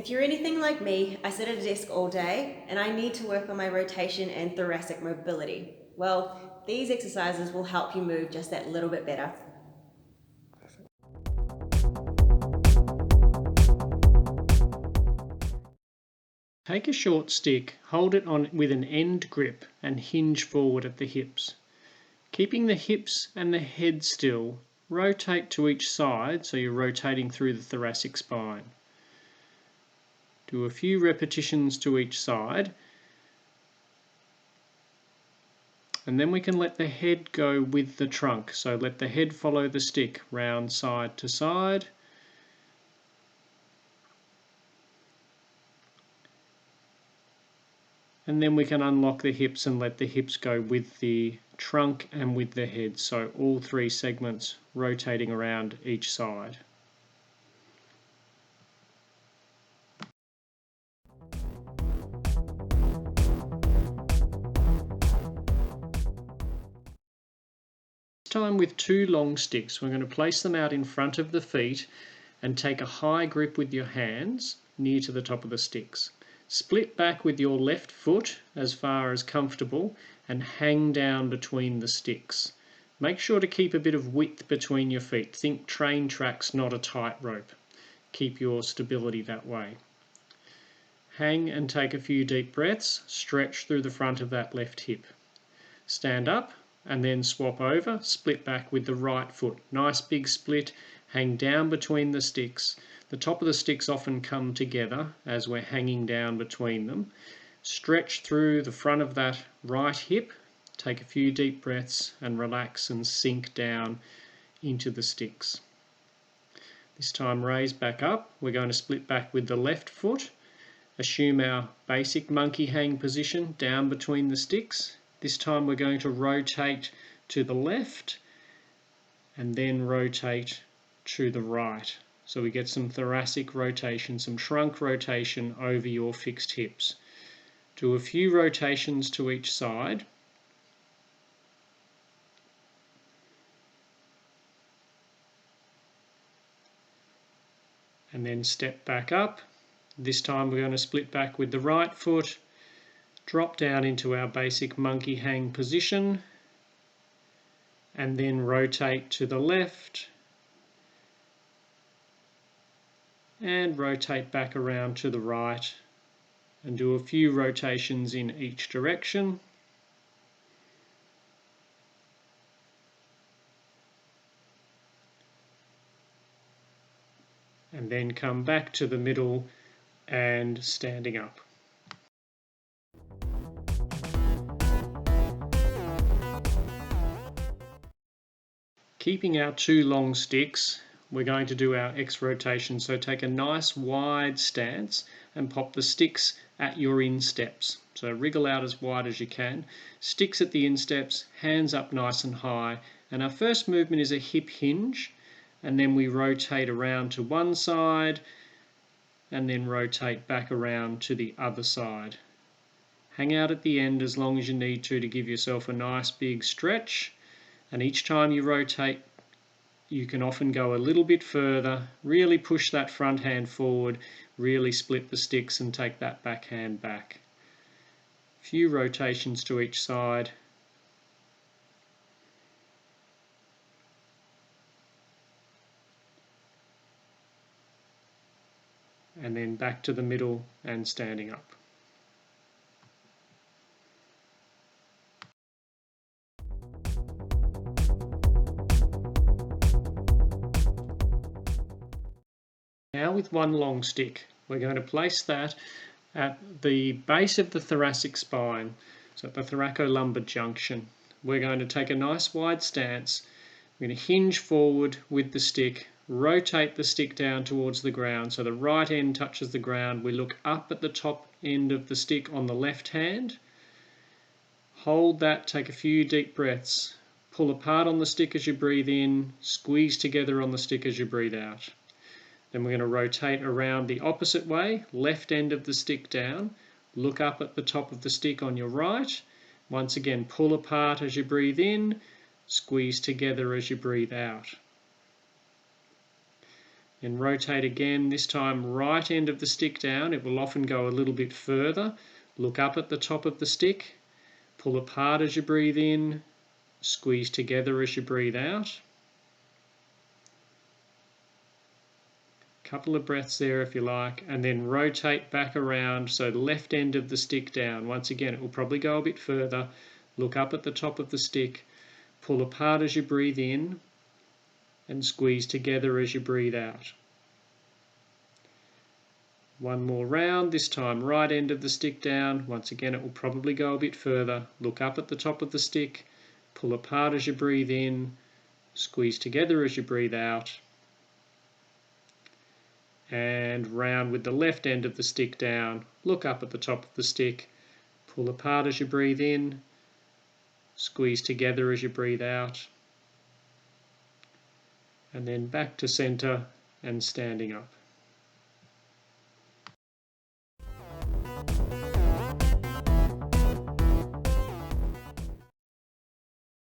If you're anything like me, I sit at a desk all day and I need to work on my rotation and thoracic mobility. Well, these exercises will help you move just that little bit better. Take a short stick, hold it on with an end grip and hinge forward at the hips. Keeping the hips and the head still, rotate to each side so you're rotating through the thoracic spine. Do a few repetitions to each side, and then we can let the head go with the trunk. So let the head follow the stick round side to side. And then we can unlock the hips and let the hips go with the trunk and with the head. So all three segments rotating around each side. This time with two long sticks, we're going to place them out in front of the feet and take a high grip with your hands near to the top of the sticks. Split back with your left foot as far as comfortable and hang down between the sticks. Make sure to keep a bit of width between your feet. Think train tracks, not a tightrope. Keep your stability that way. Hang and take a few deep breaths. Stretch through the front of that left hip. Stand up and then swap over, split back with the right foot. Nice big split, hang down between the sticks. The top of the sticks often come together as we're hanging down between them. Stretch through the front of that right hip, take a few deep breaths and relax and sink down into the sticks. This time raise back up, we're going to split back with the left foot. Assume our basic monkey hang position down between the sticks. This time we're going to rotate to the left and then rotate to the right. So we get some thoracic rotation, some trunk rotation over your fixed hips. Do a few rotations to each side. And then step back up. This time we're going to split back with the right foot. Drop down into our basic monkey hang position and then rotate to the left and rotate back around to the right and do a few rotations in each direction. And then come back to the middle and standing up. Keeping our two long sticks, we're going to do our X rotation. So take a nice wide stance and pop the sticks at your insteps. So wriggle out as wide as you can. Sticks at the insteps, hands up nice and high. And our first movement is a hip hinge. And then we rotate around to one side and then rotate back around to the other side. Hang out at the end as long as you need to give yourself a nice big stretch. And each time you rotate, you can often go a little bit further, really push that front hand forward, really split the sticks and take that back hand back. A few rotations to each side. And then back to the middle and standing up. Now with one long stick, we're going to place that at the base of the thoracic spine, so at the thoracolumbar junction. We're going to take a nice wide stance. We're going to hinge forward with the stick, rotate the stick down towards the ground so the right end touches the ground. We look up at the top end of the stick on the left hand. Hold that, take a few deep breaths. Pull apart on the stick as you breathe in, squeeze together on the stick as you breathe out. Then we're going to rotate around the opposite way, left end of the stick down, look up at the top of the stick on your right. Once again, pull apart as you breathe in, squeeze together as you breathe out. And rotate again, this time right end of the stick down. It will often go a little bit further. Look up at the top of the stick, pull apart as you breathe in, squeeze together as you breathe out. Couple of breaths there if you like, and then rotate back around, so left end of the stick down. Once again, it will probably go a bit further. Look up at the top of the stick, pull apart as you breathe in, and squeeze together as you breathe out. One more round, this time right end of the stick down. Once again, it will probably go a bit further. Look up at the top of the stick, pull apart as you breathe in, squeeze together as you breathe out. And round with the left end of the stick down, look up at the top of the stick, pull apart as you breathe in, squeeze together as you breathe out, and then back to centre and standing up.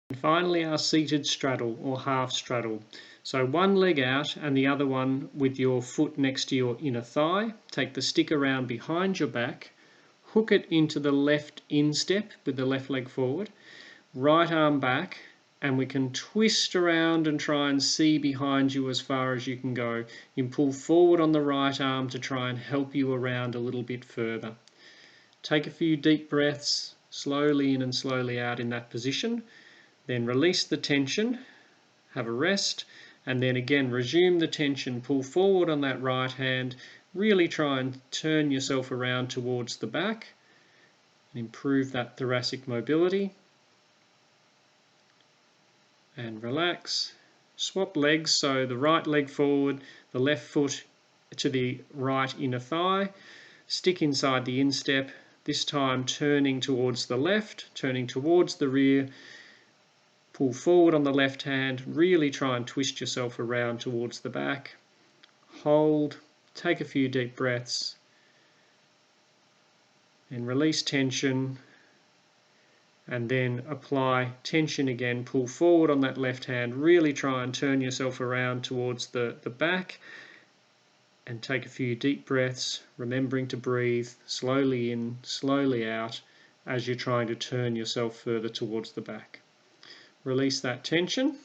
And finally, our seated straddle or half straddle. So one leg out and the other one with your foot next to your inner thigh. Take the stick around behind your back, hook it into the left instep with the left leg forward, right arm back, and we can twist around and try and see behind you as far as you can go. You can pull forward on the right arm to try and help you around a little bit further. Take a few deep breaths, slowly in and slowly out in that position. Then release the tension, have a rest, and then again resume the tension, pull forward on that right hand, really try and turn yourself around towards the back and improve that thoracic mobility. And relax. Swap legs, so the right leg forward, the left foot to the right inner thigh, stick inside the instep, this time turning towards the left, turning towards the rear. Pull forward on the left hand, really try and twist yourself around towards the back. Hold, take a few deep breaths, and release tension, and then apply tension again. Pull forward on that left hand, really try and turn yourself around towards the back, and take a few deep breaths, remembering to breathe slowly in, slowly out, as you're trying to turn yourself further towards the back. Release that tension.